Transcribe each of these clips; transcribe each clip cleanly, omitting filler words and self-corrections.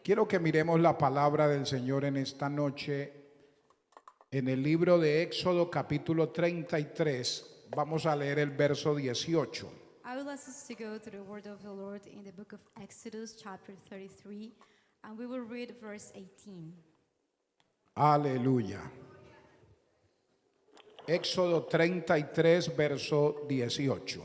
Quiero que miremos la palabra del Señor en esta noche en el libro de Éxodo capítulo 33. Vamos a leer el verso 18. I would like us to go to the word of the Lord in the book of Exodus chapter 33, and we will read verse 18. Aleluya. Éxodo 33, verso 18.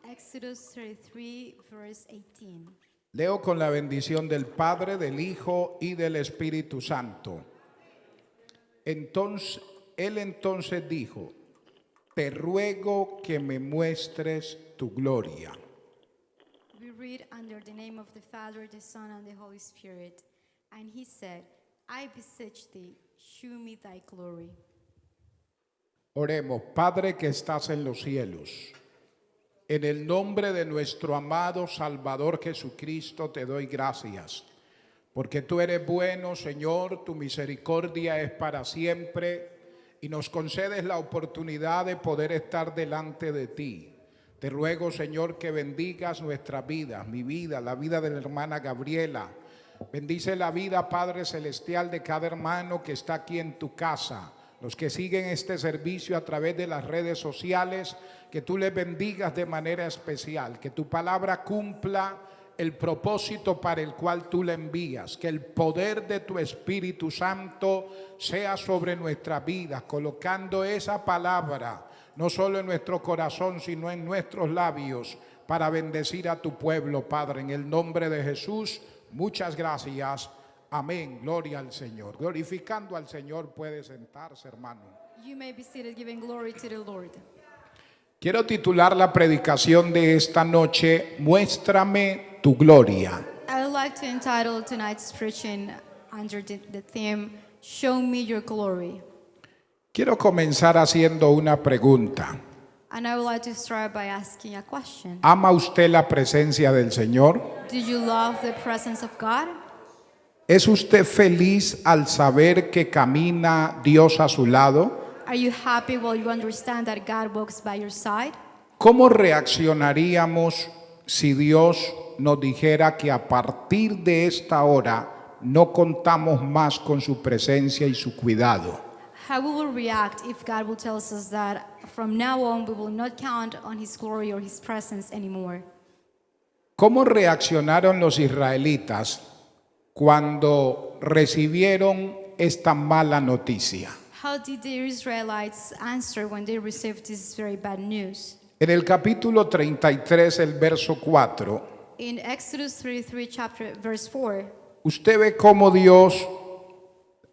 Exodus 33, verse 18. Leo con la bendición del Padre, del Hijo y del Espíritu Santo. Entonces, él dijo: te ruego que me muestres tu gloria. We read under the name of the Father, the Son, and the Holy Spirit. And he said, I beseech thee, shew me thy glory. Oremos. Padre que estás en los cielos, en el nombre de nuestro amado Salvador Jesucristo te doy gracias, porque tú eres bueno, Señor, tu misericordia es para siempre y nos concedes la oportunidad de poder estar delante de ti. Te ruego, Señor, que bendigas nuestras vidas, mi vida, la vida de la hermana Gabriela. Bendice la vida, Padre Celestial, de cada hermano que está aquí en tu casa. Los que siguen este servicio a través de las redes sociales, que tú les bendigas de manera especial, que tu palabra cumpla el propósito para el cual tú la envías, que el poder de tu Espíritu Santo sea sobre nuestras vidas, colocando esa palabra no solo en nuestro corazón, sino en nuestros labios, para bendecir a tu pueblo, Padre, en el nombre de Jesús. Muchas gracias. Amén. Gloria al Señor. Glorificando al Señor, puede sentarse, hermano. You may be seated, giving glory to the Lord. Quiero titular la predicación de esta noche: muéstrame tu gloria. I would like to entitle tonight's preaching under the theme, Show me your glory. Quiero comenzar haciendo una pregunta. And I would like to start by asking a question. ¿Ama usted la presencia del Señor? Do you love the presence of God? ¿Es usted feliz al saber que camina Dios a su lado? Are you happy while you understand that God walks by your side? ¿Cómo reaccionaríamos si Dios nos dijera que a partir de esta hora no contamos más con su presencia y su cuidado? How we will react if God will tell us that from now on we will not count on His glory or His presence anymore? ¿Cómo reaccionaron los israelitas cuando recibieron esta mala noticia? How did the Israelites answer when they received this very bad news? En el capítulo 33, el verso 4, In Exodus 33, verse 4, usted ve cómo Dios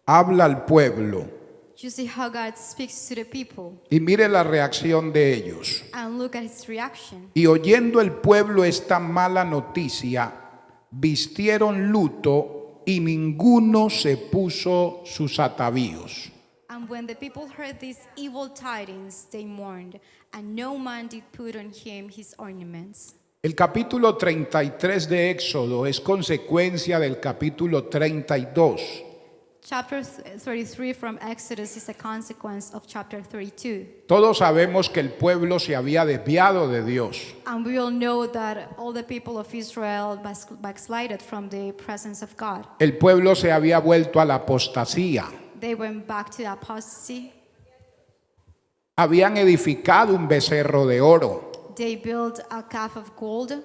habla al pueblo you see how God speaks to the people, y mire la reacción de ellos. and look at His reaction. Y oyendo el pueblo esta mala noticia, vistieron luto y ninguno se puso sus atavíos. And when the people heard these evil tidings, they mourned, and no man did put on him his ornaments. El capítulo 33 de Éxodo es consecuencia del capítulo 32. Chapter 33 from Exodus is a consequence of chapter 32. Todos sabemos que el pueblo se había desviado de Dios. And we all know that all the people of Israel backslided from the presence of God. El pueblo se había vuelto a la apostasía. They went back to apostasy. Habían edificado un becerro de oro. They built a calf of gold,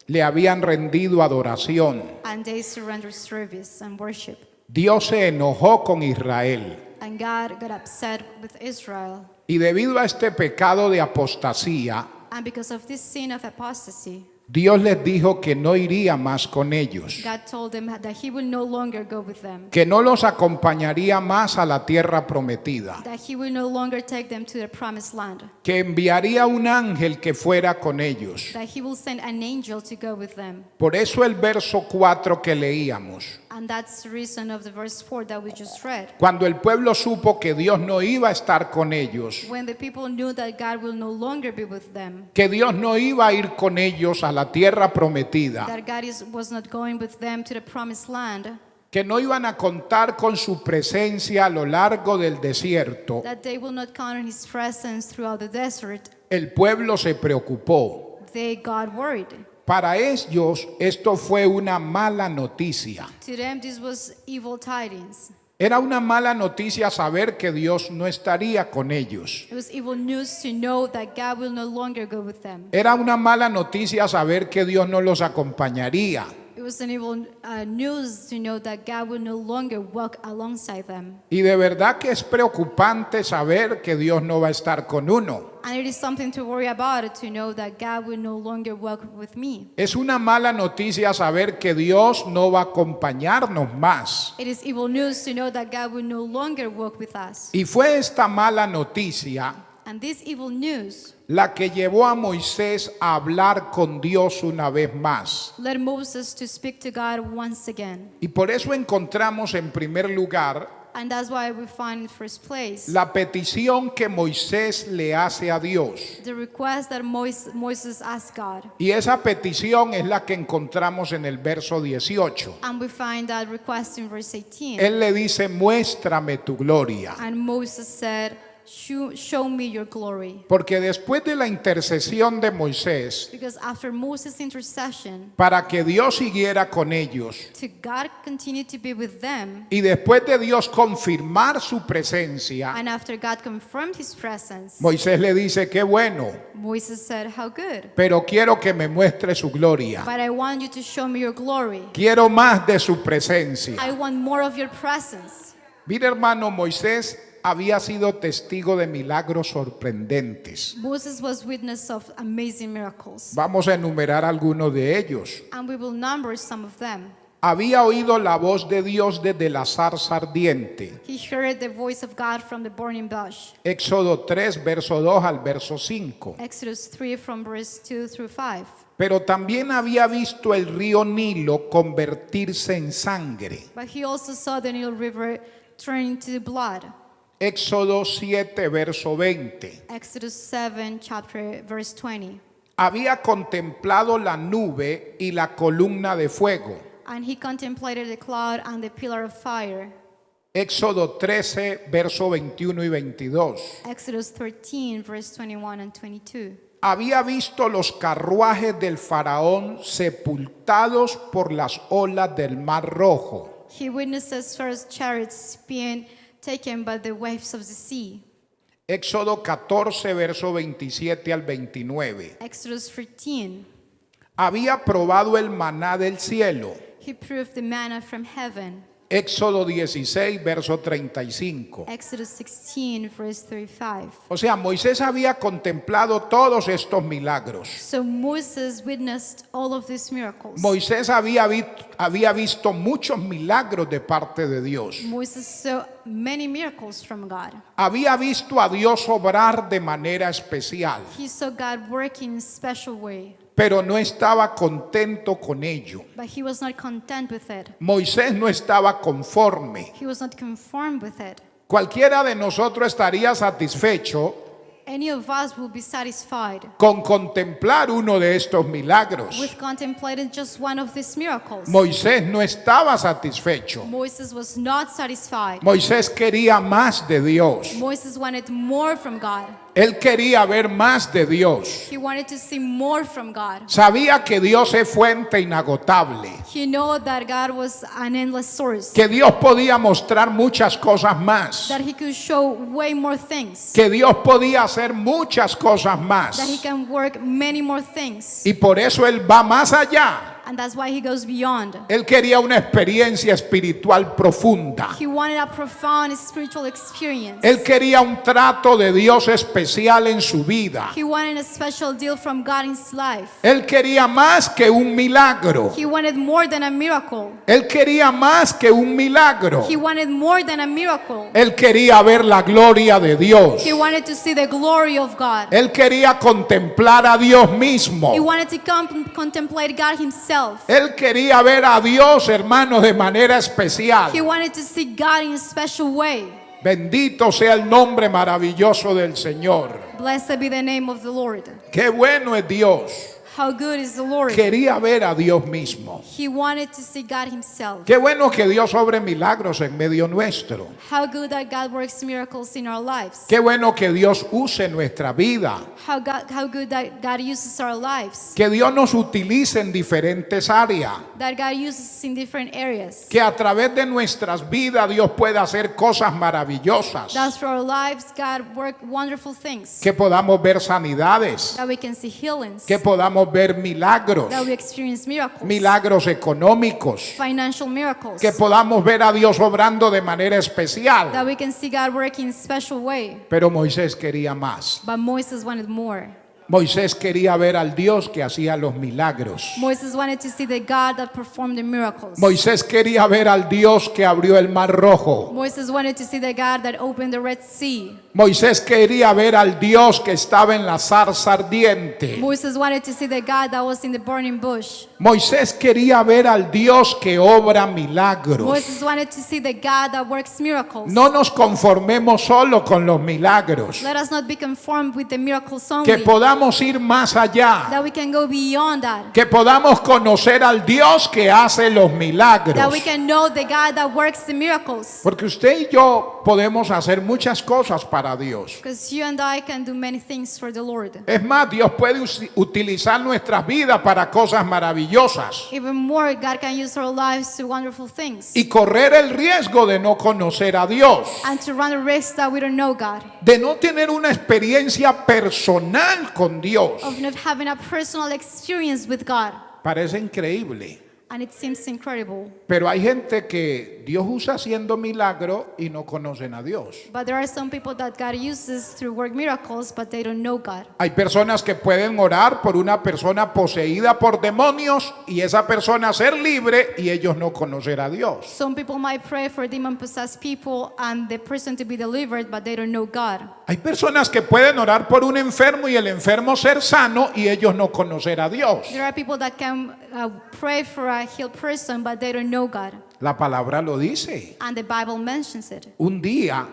Le habían rendido adoración. and they surrendered service and worship. Dios se enojó con Israel. And God got upset with Israel. Y debido a este pecado de apostasía, And because of this sin of apostasy, Dios les dijo que no iría más con ellos, God told them that He will no longer go with them, que no los acompañaría más a la tierra prometida, that He will no longer take them to the promised land, que enviaría un ángel que fuera con ellos. that He will send an angel to go with them. Por eso el verso 4 que leíamos, And that's the reason of the verse 4 that we just read. cuando el pueblo supo que Dios no iba a estar con ellos, When the people knew that God will no longer be with them, que Dios no iba a ir con ellos a la tierra prometida, that God was not going with them to the promised land, que no iban a contar con su presencia a lo largo del desierto, that they will not count on His presence throughout the desert, el pueblo se preocupó. they got worried. Para ellos esto fue una mala noticia. To them, this was evil tidings. Era una mala noticia saber que Dios no estaría con ellos. It was evil news to know that God will no longer go with them. Era una mala noticia saber que Dios no los acompañaría. It was an evil news to know that God will no longer walk alongside them. Y de verdad que es preocupante saber que Dios no va a estar con uno. And it is something to worry about to know that God will no longer walk with me. Es una mala noticia saber que Dios no va a acompañarnos más. It is evil news to know that God will no longer walk with us. Y fue esta mala noticia And this evil news la que llevó a Moisés a hablar con Dios una vez más. led Moses to speak to God once again. Y por eso encontramos en primer lugar And that's why we find in first place la petición que Moisés le hace a Dios. the request that Moses asked God. Y esa petición es la que encontramos en el verso 18. And we find that request in verse 18. Él le dice, muéstrame tu gloria. And Moses said, show me your glory. Porque después de la intercesión de Moisés, Because after Moses' intercession, para que Dios siguiera con ellos, to God continue to be with them, y después de Dios confirmar su presencia, and after God confirmed his presence, Moisés le dice, qué bueno, Moses said, how good. pero quiero que me muestre su gloria. But I want you to show me your glory. Quiero más de su presencia. I want more of your presence. Mira, hermano, Moisés había sido testigo de milagros sorprendentes. Moses was witness of amazing miracles. Vamos a enumerar algunos de ellos. And we will number some of them. Había oído la voz de Dios desde la zarza ardiente. He heard the voice of God from the burning bush. Éxodo 3, verso 2 al verso 5. Exodus 3 from verse 2 through 5. Pero también había visto el río Nilo convertirse en sangre. But he also saw the Nile River turn into blood. Éxodo 7, verso 20. Exodus 7 chapter verse 20. Había contemplado la nube y la columna de fuego. And he contemplated the cloud and the pillar of fire. Éxodo 13, verso 21 y 22. Exodus 13 verse 21 and 22. Había visto los carruajes del faraón sepultados por las olas del mar rojo. He witnesses first chariots being taken by the waves of the sea. Éxodo 14, verso 27 al 29. Exodus 13. Había probado el maná del cielo. He proved the manna from heaven. Éxodo 16, verso 35. Exodus 16 verse 35. O sea, Moisés había contemplado todos estos milagros. So Moses witnessed all of these miracles. Moisés había visto muchos milagros de parte de Dios. Moses saw many miracles from God. Había visto a Dios obrar de manera especial, He saw God working in a special way, pero no estaba contento con ello. but he was not content with it. Moisés no estaba conforme. He was not conformed with it. Cualquiera de nosotros estaría satisfecho Any of us will be satisfied con contemplar uno de estos milagros. with contemplating just one of these miracles. Moisés no estaba satisfecho. Moses was not satisfied. Moisés quería más de Dios. Moses wanted more from God. Él quería ver más de Dios. He wanted to see more from God. Sabía que Dios es fuente inagotable, He knew that God was an endless source, que Dios podía mostrar muchas cosas más, that he could show way more things, que Dios podía hacer muchas cosas más. that he can work many more things. Y por eso Él va más allá. And that's why he goes beyond. Él quería una experiencia espiritual profunda. He wanted a profound spiritual experience. Él quería un trato de Dios especial en su vida. He wanted a special deal from God in his life. Él quería más que un milagro. He wanted more than a miracle. Él quería más que un milagro. He wanted more than a miracle. Él quería ver la gloria de Dios. He wanted to see the glory of God. Él quería contemplar a Dios mismo. He wanted to contemplate God himself. Él quería ver a Dios, hermanos, de manera especial. He wanted to see God in a special way. Bendito sea el nombre maravilloso del Señor. Blessed be the name of the Lord. Qué bueno es Dios. How good is the Lord. Quería ver a Dios mismo. He wanted to see God himself. Qué bueno que Dios obre milagros en medio nuestro. How good that God works miracles in our lives. Qué bueno que Dios use nuestra vida. How good that God uses our lives. Que Dios nos utilice en diferentes áreas. That God uses in different areas. Que a través de nuestras vidas Dios pueda hacer cosas maravillosas. That through our lives God work wonderful things. Que podamos ver sanidades. That we can see healings. Que podamos ver milagros. That we experience miracles. Milagros económicos. Financial miracles. Que podamos ver a Dios obrando de manera especial. That we can see God working in a special way. Pero Moisés quería más. But Moses wanted more. Moisés quería ver al Dios que hacía los milagros. Moses wanted to see the God that performed the miracles. Moisés quería ver al Dios que abrió el mar rojo. Moses wanted to see the God that opened the Red Sea. Moisés quería ver al Dios que estaba en la zarza ardiente. Moses wanted to see the God that was in the burning bush. Moisés quería ver al Dios que obra milagros. Moses wanted to see the God that works miracles. No nos conformemos solo con los milagros. Let us not be conformed with the miracles only. Que podamos ir más allá. That we can go beyond that. Que podamos conocer al Dios que hace los milagros. That we can know the God that works the miracles. Porque usted y yo podemos hacer muchas cosas para Dios. Because you and I can do many things for the Lord. Es más, Dios puede utilizar nuestras vidas para cosas maravillosas. Even more, God can use our lives to wonderful things. Y correr el riesgo de no conocer a Dios. And to run a risk that we don't know God. De no tener una experiencia personal con Dios. Of not having a personal experience with God. Parece increíble. And it seems incredible. Pero hay gente que Dios usa haciendo milagros y no conocen a Dios. But there are some people that God uses to work miracles, but they don't know God. Hay personas que pueden orar por una persona poseída por demonios y esa persona ser libre y ellos no conocer a Dios. Some people might pray for demon-possessed people and the person to be delivered, but they don't know God. Hay personas que pueden orar por un enfermo y el enfermo ser sano y ellos no conocer a Dios. There are people that can pray for a healed person, but they don't know God. La palabra lo dice. And the Bible mentions it. Un día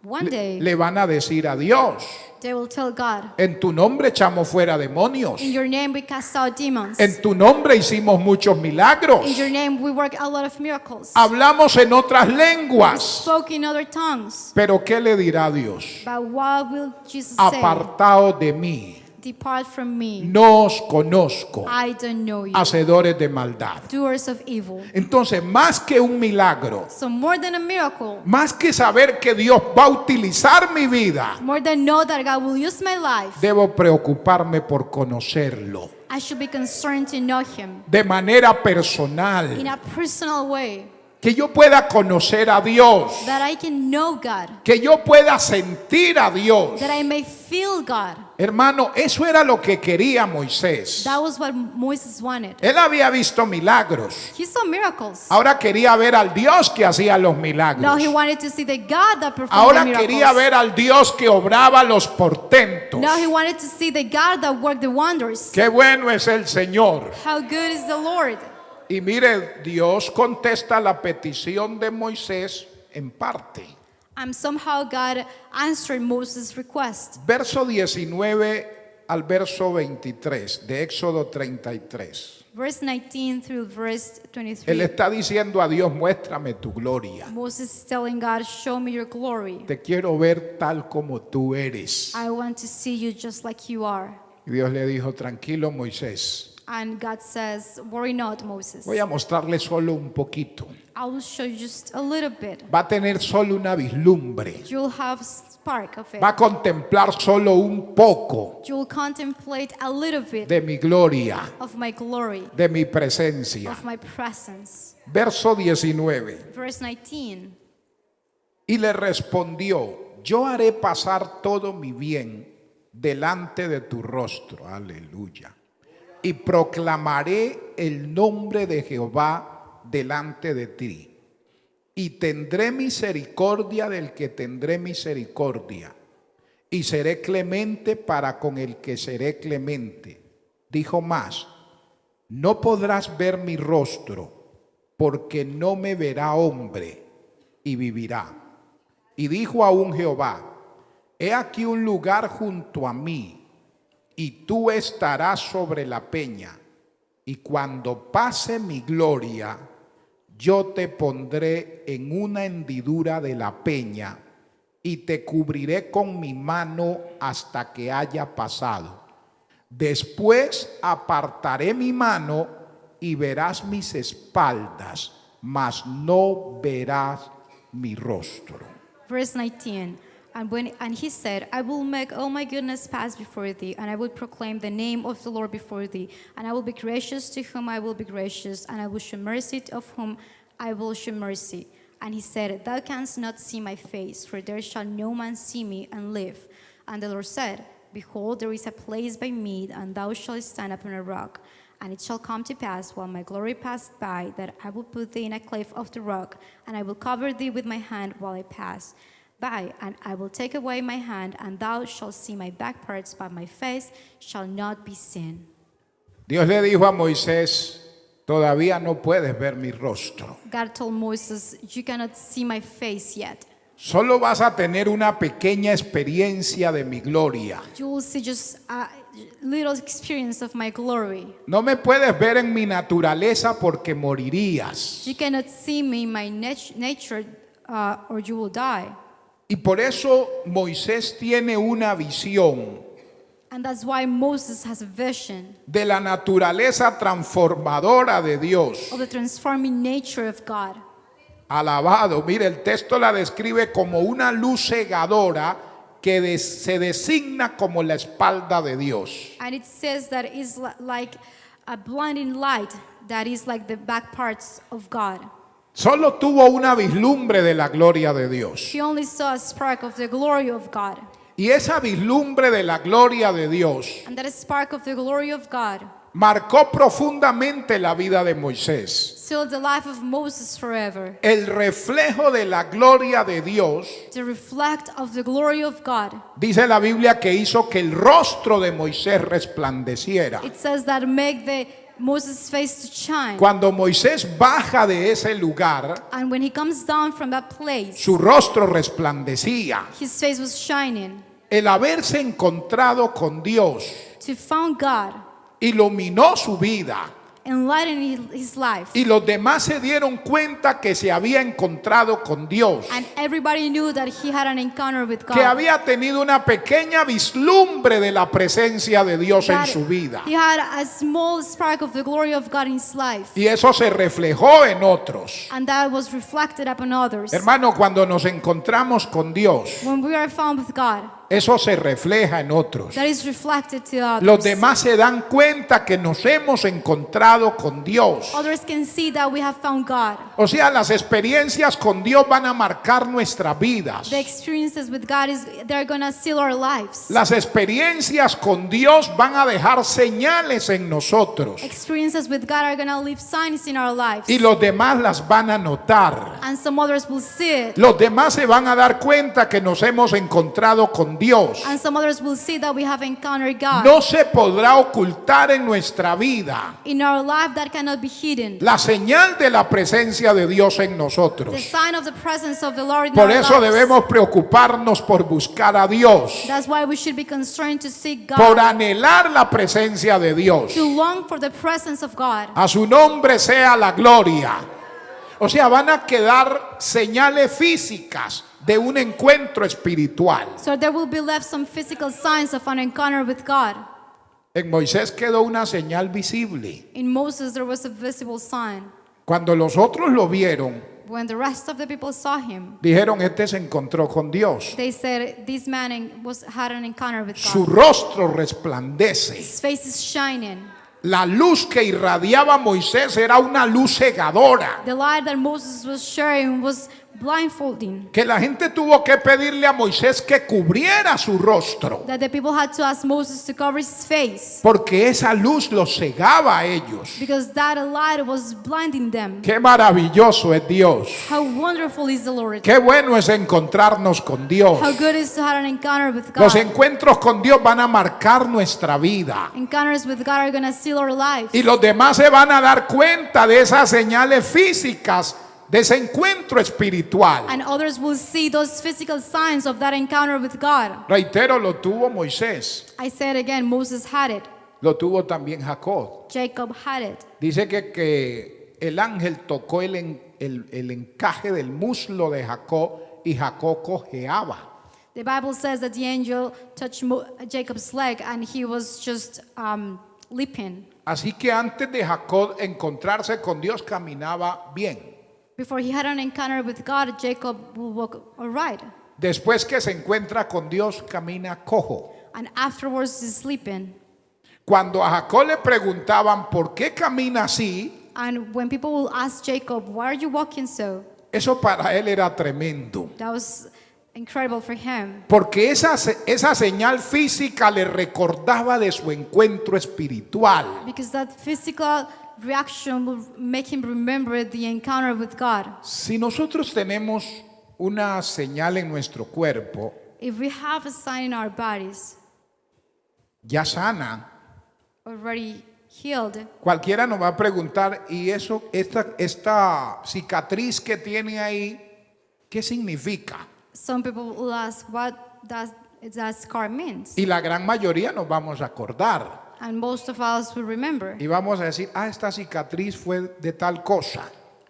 One day, le van a decir a Dios: they will tell God, en tu nombre echamos fuera demonios. in your name we cast out demons. En tu nombre hicimos muchos milagros. In your name we work a lot of miracles. Hablamos en otras lenguas. Spoke in other tongues. Pero ¿qué le dirá Dios? But what will Jesus say? Apartaos de mí, Depart from me. no os conozco, I don't know you. hacedores de maldad. Doers of evil. Entonces, más que un milagro, So more than a miracle, más que saber que Dios va a utilizar mi vida, more than know that God will use my life, debo preocuparme por conocerlo I should be concerned to know Him de manera in personal. a personal way. Que yo pueda conocer a Dios, That I can know God. que yo pueda sentir a Dios. That I may feel God. Hermano, eso era lo que quería Moisés. That was what Moses wanted. Él había visto milagros. He saw miracles. Ahora quería ver al Dios que hacía los milagros. Now he wanted to see the God that performed Ahora the miracles. quería ver al Dios que obraba los portentos. Now he wanted to see the God that worked the wonders. Qué bueno es el Señor. How good is the Lord? Y mire, Dios contesta la petición de Moisés en parte. And somehow God answered Moses' request. Verso 19 al verso 23 de Éxodo 33. Verse 19 through verse Él 23. está diciendo a Dios: muéstrame tu gloria. Moses is telling God, show me your glory. Te quiero ver tal como tú eres. I want to see you just like you are. Y Dios le dijo: tranquilo, Moisés. And God says, worry not, Moses. Voy a mostrarle solo un poquito. I will show you just a little bit. Va a tener solo una vislumbre. You'll have spark of it. Va a contemplar solo un poco You'll contemplate a little bit de mi gloria, of my glory, de mi presencia. of my presence. Verso 19. Verse 19. Y le respondió: yo haré pasar todo mi bien delante de tu rostro. Aleluya. Y proclamaré el nombre de Jehová delante de ti. Y tendré misericordia del que tendré misericordia. Y seré clemente para con el que seré clemente. Dijo más: no podrás ver mi rostro, porque no me verá hombre y vivirá. Y dijo aún Jehová: he aquí un lugar junto a mí, y tú estarás sobre la peña, y cuando pase mi gloria, yo te pondré en una hendidura de la peña y te cubriré con mi mano hasta que haya pasado. Después apartaré mi mano y verás mis espaldas, mas no verás mi rostro. Verse 19. And he said, I will make all my goodness pass before thee, and I will proclaim the name of the Lord before thee. And I will be gracious to whom I will be gracious, and I will show mercy to whom I will show mercy. And he said, Thou canst not see my face, for there shall no man see me and live. And the Lord said, Behold, there is a place by me, and thou shalt stand upon a rock. And it shall come to pass, while my glory passed by, that I will put thee in a cleft of the rock, and I will cover thee with my hand while I pass by, and I will take away my hand, and thou shalt see my back parts, but my face shall not be seen. Dios le dijo a Moisés, todavía no puedes ver mi rostro. God told Moses, you cannot see my face yet. Solo vas a tener una pequeña experiencia de mi gloria. You will see just a little experience of my glory. No me puedes ver en mi naturaleza porque morirías. You cannot see me in my nature, or you will die. Y por eso Moisés tiene una visión And that's why Moses has a vision de la naturaleza transformadora de Dios. of the transforming nature of God. Alabado. Mire, el texto la describe como una luz cegadora que se designa como la espalda de Dios. And it says that it's like a blinding light that is like the back parts of God. Solo tuvo una vislumbre de la gloria de Dios. She only saw a spark of the glory of God. Y esa vislumbre de la gloria de Dios And that spark of the glory of God marcó profundamente la vida de Moisés. sealed the life of Moses forever. El reflejo de la gloria de Dios, The reflect of the glory of God. dice la Biblia, que hizo que el rostro de Moisés resplandeciera. It says that make the Moses' face to shine. Cuando Moisés baja de ese lugar, And when he comes down from that place, su rostro resplandecía. his face was shining. El haberse encontrado con Dios To found God, iluminó su vida. enlightening his life. Y los demás se dieron cuenta que se había encontrado con Dios, And everybody knew that he had an encounter with God. que había tenido una pequeña vislumbre de la presencia de Dios en That su vida. he had a small spark of the glory of God in his life. Y eso se reflejó en otros. And that was reflected upon others. Hermano, cuando nos encontramos con Dios, When we are found with God, eso se refleja en otros. that is reflected to others. Los demás se dan cuenta que nos hemos encontrado con Dios. Others can see that we have found God. O sea, las experiencias con Dios van a marcar nuestras vidas. The experiences with God they're gonna seal our lives. Las experiencias con Dios van a dejar señales en nosotros. Experiences with God are gonna leave signs in our lives. Y los demás las van a notar. And some others will see it. Los demás se van a dar cuenta que nos hemos encontrado con Dios. And some others will see that we have encountered God. No se podrá ocultar en nuestra vida In our life that cannot be hidden. la señal de la presencia de Dios en The nosotros. sign of the presence of the Lord in Por our eso lives. debemos preocuparnos por buscar a Dios, That's why we should be concerned to seek God. por anhelar la presencia de Dios. To long for the presence of God. A su nombre sea la gloria. O sea, van a quedar señales físicas de un encuentro espiritual. So there will be left some physical signs of an encounter with God. En Moisés quedó una señal visible. In Moses there was a visible sign. Cuando los otros lo vieron, When the rest of the people saw him, dijeron, este se encontró con Dios. they said this man had an encounter with Su God. rostro resplandece. His face is shining. La luz que irradiaba Moisés era una luz cegadora, The light that Moses was sharing was blindfolding. que la gente tuvo que pedirle a Moisés que cubriera su rostro, That the people had to ask Moses to cover his face. porque esa luz los cegaba a ellos. Because that light was blinding them. Qué maravilloso es Dios. How wonderful is the Lord. Qué bueno es encontrarnos con Dios. How good is to have an encounter with Los God. encuentros con Dios van a marcar nuestra vida. Encounters with God are going to seal our lives. Y los demás se van a dar cuenta de esas señales físicas de ese encuentro espiritual. And others will see those physical signs of that encounter with God. Reitero, lo tuvo Moisés, I said again, Moses had it. lo tuvo también Jacob. Jacob had it. Dice que el ángel tocó el encaje del muslo de Jacob y Jacob cojeaba. The Bible says that the angel touched Jacob's leg and he was just leaping. Así que antes de Jacob encontrarse con Dios caminaba bien. Before he had an encounter with God, Jacob will walk all right. Después que se encuentra con Dios camina cojo. And afterwards he's sleeping. Cuando a Jacob le preguntaban por qué camina así, And when people will ask Jacob, why are you walking so? eso para él era tremendo. That was incredible for him. Porque esa señal física le recordaba de su encuentro espiritual. Because that physical reaction will make him remember the encounter with God. Si nosotros tenemos una señal en nuestro cuerpo, If we have a sign in our bodies ya sana, already healed, cualquiera nos va a preguntar, ¿y eso, esta cicatriz que tiene ahí, qué significa? some people will ask, what does that scar mean? Y la gran mayoría nos vamos a acordar. And most of us will remember. Y vamos a decir, esta cicatriz fue de tal cosa.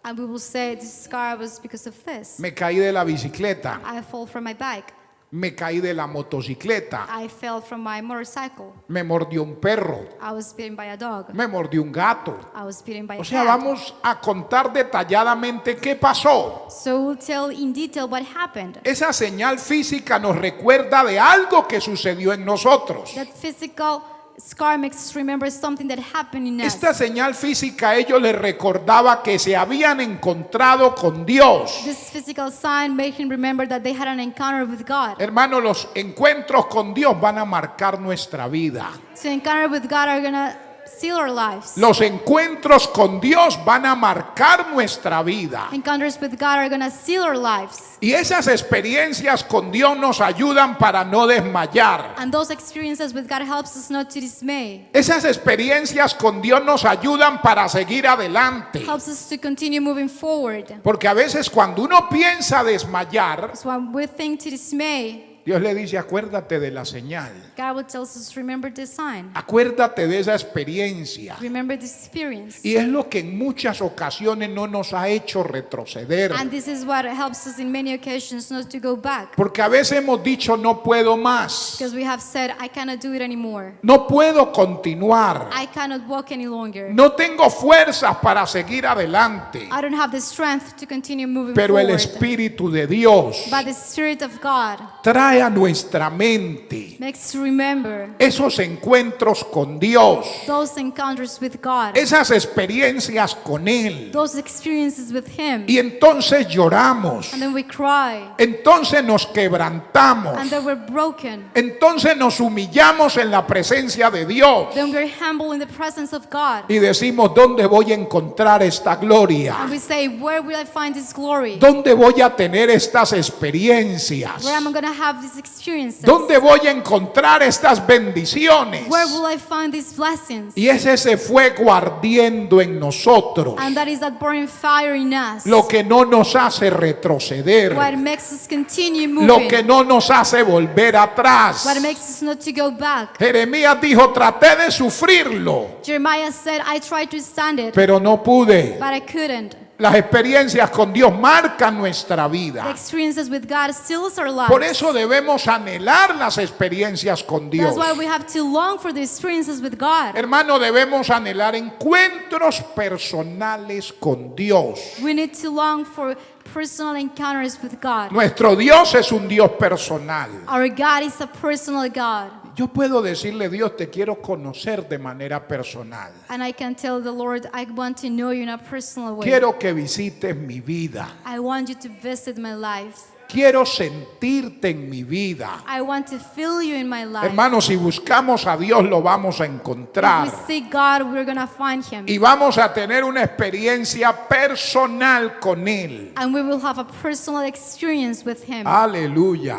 And we will say, this scar was because of this. Me caí de la bicicleta, I fell from my bike. me caí de la motocicleta, I fell from my motorcycle. me mordió un perro, I was bitten by a dog. me mordió un gato. I was bitten by O a sea, cat. vamos a contar detalladamente qué pasó. So we'll tell in detail what happened. Esa señal física nos recuerda de algo que sucedió en nosotros. That physical scar makes us remember something that happened in us. Esta señal física a ellos les recordaba que se habían encontrado con Dios. This physical sign made him remember that they had an encounter with God. Hermano, los encuentros con Dios van a marcar nuestra vida. To encounter with God are going to seal our lives. Los encuentros con Dios van a marcar nuestra vida. Encounters with God are going to seal our lives. Y esas experiencias con Dios nos ayudan para no desmayar. And those experiences with God helps us not to dismay. Esas experiencias con Dios nos ayudan para seguir adelante. Helps us to continue moving forward. Porque a veces cuando uno piensa desmayar, So when we think to dismay, Dios le dice, acuérdate de la señal. God will tell us, remember the sign. Acuérdate de esa experiencia. Remember the experience. Y es lo que en muchas ocasiones no nos ha hecho retroceder. And this is what helps us in many occasions not to go back. Porque a veces hemos dicho, no puedo más. Because we have said, I cannot do it anymore. No puedo continuar. I cannot walk any longer. No tengo fuerzas para seguir adelante. I don't have the strength to continue moving Pero el forward. Espíritu de Dios But the Spirit of God trae a nuestra mente makes us remember esos encuentros con Dios, those encounters with God, esas experiencias con Él. those experiences with Him. Y entonces lloramos, And then we cry. entonces nos quebrantamos, And then we're broken. entonces nos humillamos en la presencia de Dios Then we're humble in the presence of God. y decimos, ¿dónde voy a encontrar esta gloria? And we say, where will I find this glory? ¿Dónde voy a tener estas experiencias? Where am I going to have these experiences? ¿Dónde voy a encontrar estas bendiciones? Where will I find these blessings? Y es ese fuego ardiendo en nosotros And that is that burning fire in us. lo que no nos hace retroceder, What makes us continue lo moving. que no nos hace volver atrás. What makes us not to go back. Jeremías dijo, traté de sufrirlo, Jeremiah said, I tried to stand it, pero no pude. but I couldn't. Las experiencias con Dios marcan nuestra The vida. experiences with God seals our lives. Por eso debemos anhelar las experiencias con Dios. That's why we have to long for the experiences with God. Hermano, debemos anhelar encuentros personales con Dios. We need to long for personal encounters with God. Nuestro Dios es un Dios personal. Our God is a personal God. Yo puedo decirle, Dios, te quiero conocer de manera personal. And I can tell the Lord, I want to know you in a personal way. Quiero que visites mi vida. I want you to visit my life. Quiero sentirte en mi vida. I want to feel you in my life. Hermanos, si buscamos a Dios, lo vamos a encontrar. If we seek God, we're going to find Him. Y vamos a tener una experiencia personal con Él. And we will have a personal experience with Him. Aleluya.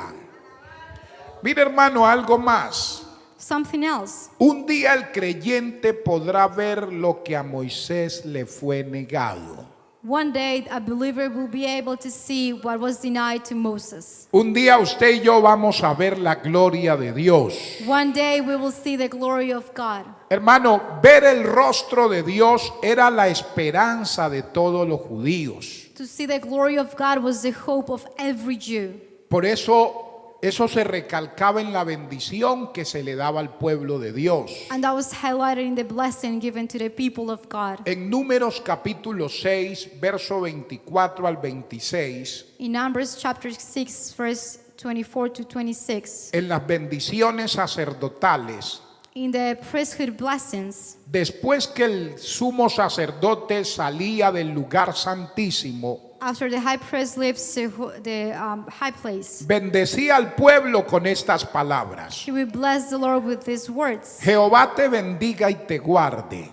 Mira, hermano, algo más. Something else. Un día el creyente podrá ver lo que a Moisés le fue negado. One day a believer will be able to see what was denied to Moses. Un día usted y yo vamos a ver la gloria de Dios. One day we will see the glory of God. Hermano, ver el rostro de Dios era la esperanza de todos los judíos. To see the glory of God was the hope of every Jew. Por eso se recalcaba en la bendición que se le daba al pueblo de Dios. And that was highlighted in the blessing given to the people of God. En Números capítulo 6, verso 24 al 26, In Numbers chapter 6, verse 24 to 26, en las bendiciones sacerdotales, in the priesthood blessings, después que el sumo sacerdote salía del lugar santísimo, after the high priest leaves the high place, bendecía al pueblo con estas palabras: he will bless the Lord with these words. Jehová te bendiga y te guarde.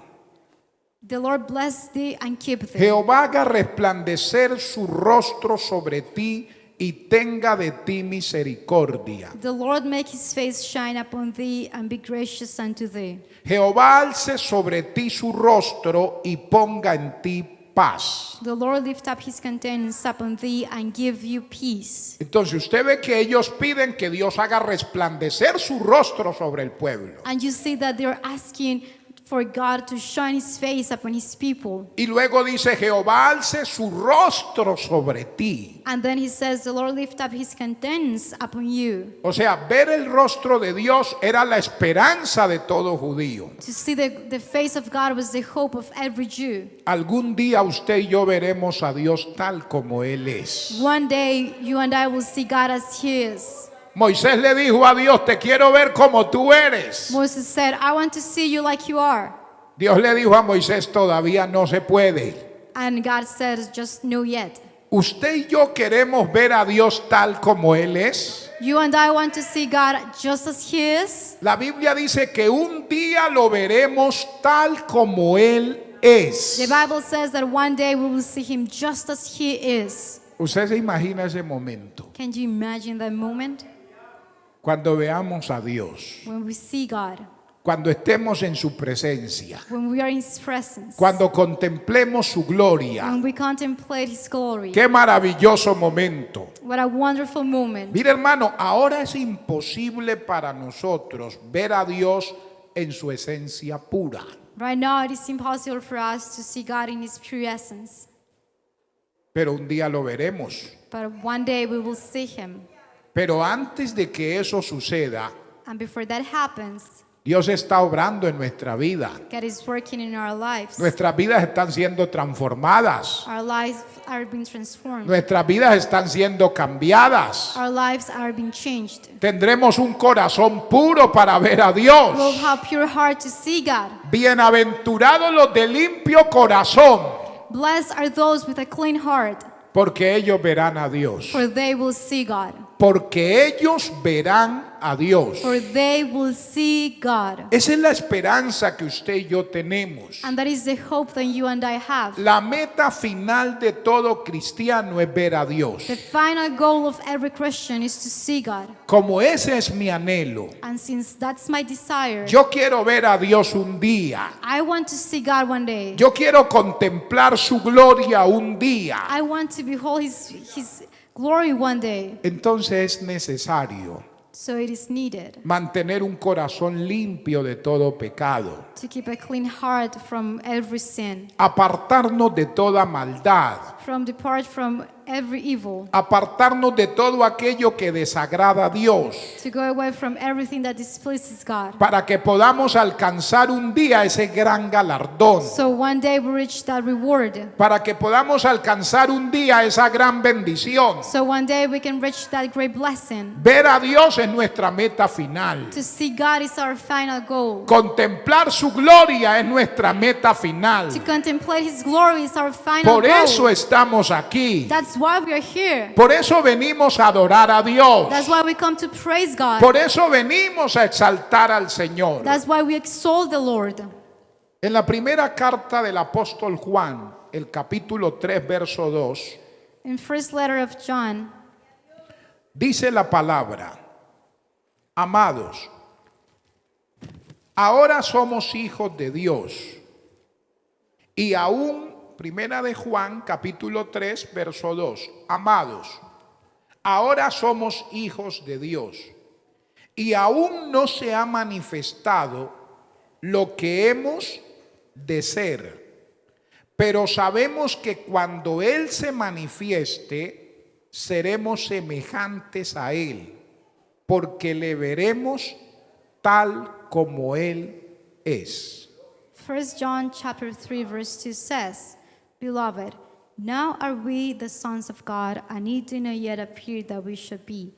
The Lord bless thee and keep thee. Jehová haga resplandecer su rostro sobre ti y tenga de ti misericordia. The Lord make his face shine upon thee and be gracious unto thee. Jehová alce sobre ti su rostro y ponga en ti paz. The Lord lift up his countenance upon thee and give you peace. Entonces usted ve que ellos piden que Dios haga resplandecer su rostro sobre el pueblo. And you see that they're asking for God to shine his face upon his people. Y luego dice: Jehová alce su rostro sobre ti. And then he says, the Lord lift up his countenance upon you. O sea, ver el rostro de Dios era la esperanza de todo judío. To see the face of God was the hope of every Jew. Algún día usted y yo veremos a Dios tal como Él es. One day you and I will see God as he is. Moisés le dijo a Dios: te quiero ver como tú eres. Moses said, I want to see you like you are. Dios le dijo a Moisés: todavía no se puede. And God said, just no yet. Usted y yo queremos ver a Dios tal como Él es. You and I want to see God just as he is. La Biblia dice que un día lo veremos tal como Él es. The Bible says that one day we will see him just as he is. Usted se imagina ese momento, Can you imagine that moment? cuando veamos a Dios, When we see God, cuando estemos en su presencia, when we are in his presence, cuando contemplemos su gloria. when we contemplate his glory. Qué maravilloso momento. What a wonderful moment. Mire, hermano, ahora es imposible para nosotros ver a Dios en su esencia pura. Right now it is impossible for us to see God in his true essence. Pero un día lo veremos. But one day we will see him. Pero antes de que eso suceda, And before that happens, Dios está obrando en nuestra vida. God is working in our lives. Nuestras vidas están siendo transformadas. Our lives are being transformed. Nuestras vidas están siendo cambiadas. Our lives are being changed. Tendremos un corazón puro para ver a Dios. We'll have pure heart to see God. Bienaventurados los de limpio corazón, Blessed are those with a clean heart, porque ellos verán a Dios. for they will see God. Porque ellos verán a Dios. For they will see God. Esa es la esperanza que usted y yo tenemos. And that is the hope that you and I have. La meta final de todo cristiano es ver a Dios. The final goal of every Christian is to see God. Como ese es mi anhelo, And since that's my desire, yo quiero ver a Dios un día. I want to see God one day. Yo quiero contemplar su gloria un día. I want to behold his glory one day. Entonces es necesario So it is needed mantener un corazón limpio de todo pecado, to keep a clean heart from every sin, apartarnos de toda maldad, from depart from every evil, apartarnos de todo aquello que desagrada a Dios, to go away from everything that displeases God. para que podamos alcanzar un día ese gran galardón, So one day we reach that reward. para que podamos alcanzar un día esa gran bendición. So one day we can reach that great blessing. Ver a Dios es nuestra meta final. To see God is our final goal. Contemplar su gloria es nuestra meta final. To contemplate his glory is our final Por goal. eso estamos aquí. That's why we are here. Por eso venimos a adorar a Dios. That's why we come to praise God. Por eso venimos a exaltar al Señor. That's why we exalt the Lord. En la primera carta del apóstol Juan, el capítulo 3, verso 2, In first letter of John, dice la palabra: amados, ahora somos hijos de Dios y aún Primera de Juan, capítulo 3, verso 2. Amados, ahora somos hijos de Dios y aún no se ha manifestado lo que hemos de ser. Pero sabemos que cuando Él se manifieste, seremos semejantes a Él, porque le veremos tal como Él es. 1 John chapter 3 verse 2 says, Beloved, now are we the sons of God, and it do not yet appear that we should be.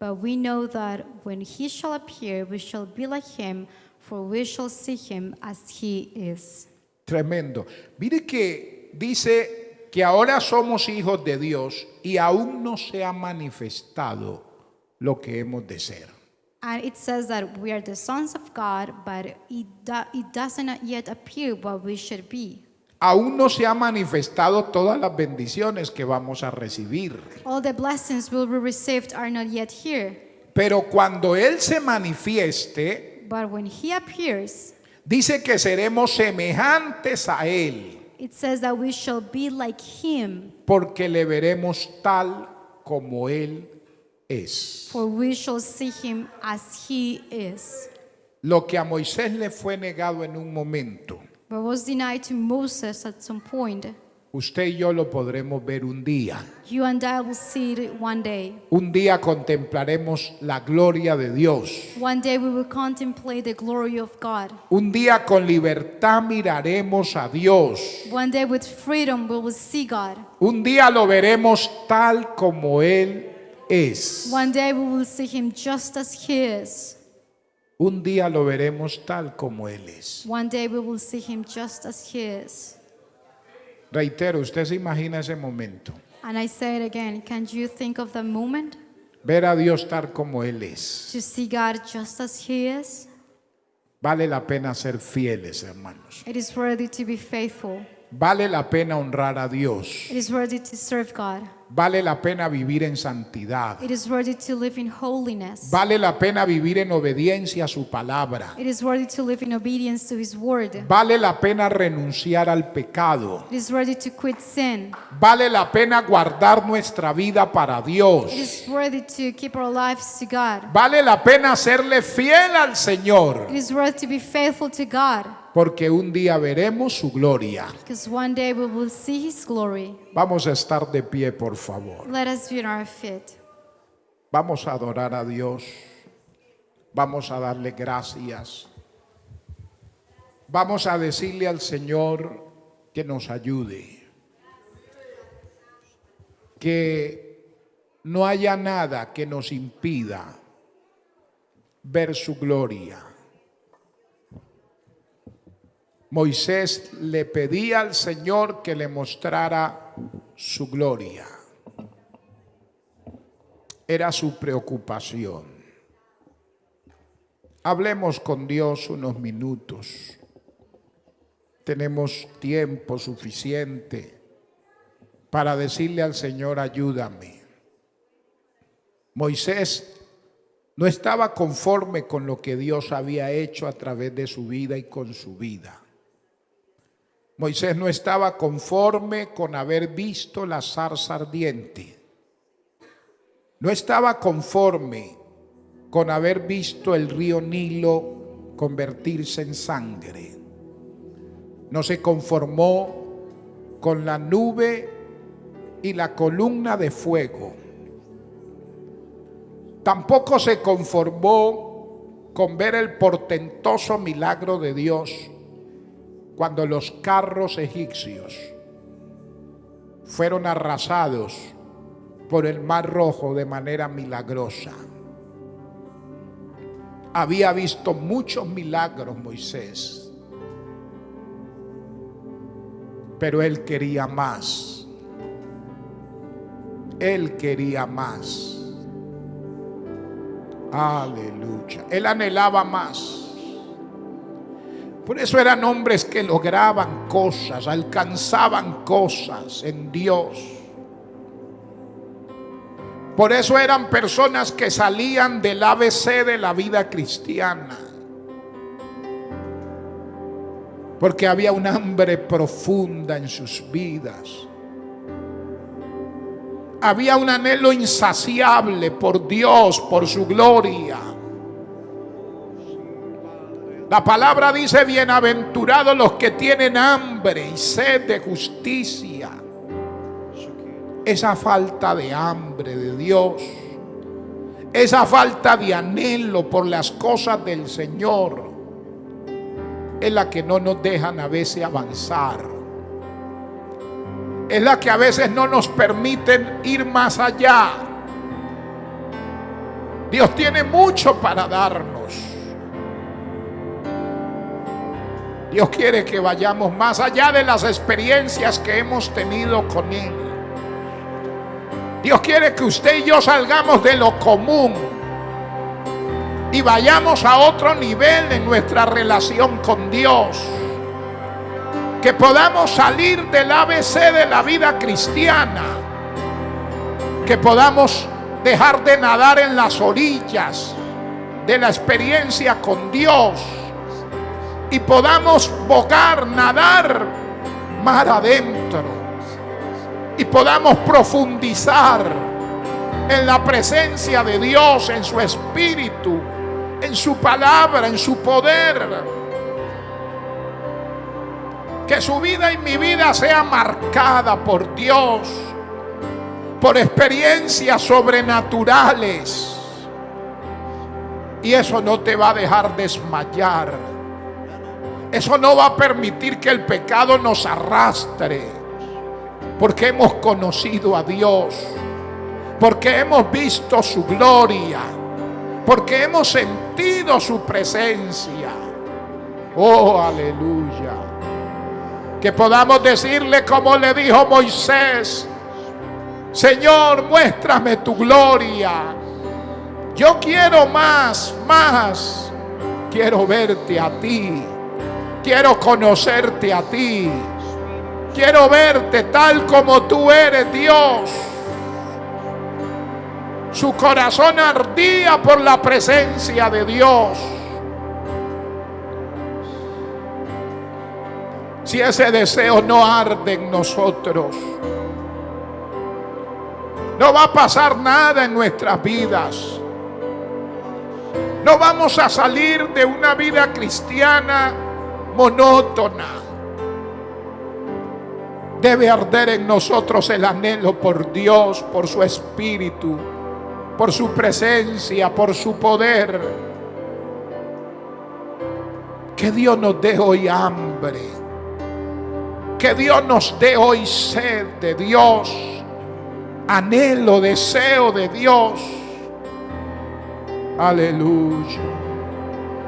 But we know that when he shall appear, we shall be like him, for we shall see him as he is. Tremendo. Mire que dice que ahora somos hijos de Dios y aún no se ha manifestado lo que hemos de ser. And it says that we are the sons of God, but it does not yet appear what we should be. Aún no se ha manifestado todas las bendiciones que vamos a recibir. All the blessings will be received are not yet here. Pero cuando Él se manifieste, But when he appears, dice que seremos semejantes a Él, it says that we shall be like him, porque le veremos tal como Él es. for we shall see him as he is. Lo que a Moisés le fue negado en un momento, But was denied to Moses at some point. usted y yo lo podremos ver un día. You and I will see it one day. Un día contemplaremos la gloria de Dios. One day we will contemplate the glory of God. Un día con libertad miraremos a Dios. One day with freedom we will see God. Un día lo veremos tal como Él es. One day we will see him just as he is. Un día lo veremos tal como Él es. One day we will see him just as he is. Reitero, usted se imagina ese momento. And I say it again, can you think of the moment Ver a Dios tal como Él es. to see God just as he is? Vale la pena ser fieles, hermanos. It is worthy to be faithful. Vale la pena honrar a Dios. It is worthy to serve God. Vale la pena vivir en santidad. It is worthy to live in holiness. Vale la pena vivir en obediencia a su palabra. It is worthy to live in obedience to his word. Vale la pena renunciar al pecado. It is worthy to quit sin. Vale la pena guardar nuestra vida para Dios. It is worthy to keep our lives to God. Vale la pena serle fiel al Señor, It is worthy to be faithful to God, porque un día veremos su gloria. because one day we will see his glory. Vamos a estar de pie, por favor. Let us be on our feet. Vamos a adorar a Dios. Vamos a darle gracias. Vamos a decirle al Señor que nos ayude. Que no haya nada que nos impida ver su gloria. Moisés le pedía al Señor que le mostrara su gloria. Era su preocupación. Hablemos con Dios unos minutos. Tenemos tiempo suficiente para decirle al Señor, ayúdame. Moisés no estaba conforme con lo que Dios había hecho a través de su vida y con su vida. Moisés no estaba conforme con haber visto la zarza ardiente. No estaba conforme con haber visto el río Nilo convertirse en sangre. No se conformó con la nube y la columna de fuego. Tampoco se conformó con ver el portentoso milagro de Dios cuando los carros egipcios fueron arrasados por el Mar Rojo de manera milagrosa. Había visto muchos milagros Moisés, pero él quería más. Él quería más. Aleluya. Él anhelaba más. Por eso eran hombres que lograban cosas, alcanzaban cosas en Dios. Por eso eran personas que salían del ABC de la vida cristiana. Porque había un hambre profunda en sus vidas. Había un anhelo insaciable por Dios, por su gloria. La palabra dice: bienaventurados los que tienen hambre y sed de justicia. Esa falta de hambre de Dios, esa falta de anhelo por las cosas del Señor, es la que no nos dejan a veces avanzar. Es la que a veces no nos permiten ir más allá. Dios tiene mucho para darnos. Dios quiere que vayamos más allá de las experiencias que hemos tenido con Él. Dios quiere que usted y yo salgamos de lo común y vayamos a otro nivel en nuestra relación con Dios. Que podamos salir del ABC de la vida cristiana. Que podamos dejar de nadar en las orillas de la experiencia con Dios y podamos bogar, nadar mar adentro. Y podamos profundizar en la presencia de Dios, en su espíritu, en su palabra, en su poder. Que su vida y mi vida sea marcada por Dios, por experiencias sobrenaturales. Y eso no te va a dejar desmayar. Eso no va a permitir que el pecado nos arrastre. Porque hemos conocido a Dios, porque hemos visto su gloria, porque hemos sentido su presencia. Oh, aleluya. Que podamos decirle como le dijo Moisés: Señor, muéstrame tu gloria. Yo quiero más, más. Quiero verte a ti. Quiero conocerte a ti. Quiero verte tal como tú eres, Dios. Su corazón ardía por la presencia de Dios. Si ese deseo no arde en nosotros, no va a pasar nada en nuestras vidas. No vamos a salir de una vida cristiana monótona. Debe arder en nosotros el anhelo por Dios, por su espíritu, por su presencia, por su poder. Que Dios nos dé hoy hambre. Que Dios nos dé hoy sed de Dios, anhelo, deseo de Dios. Aleluya.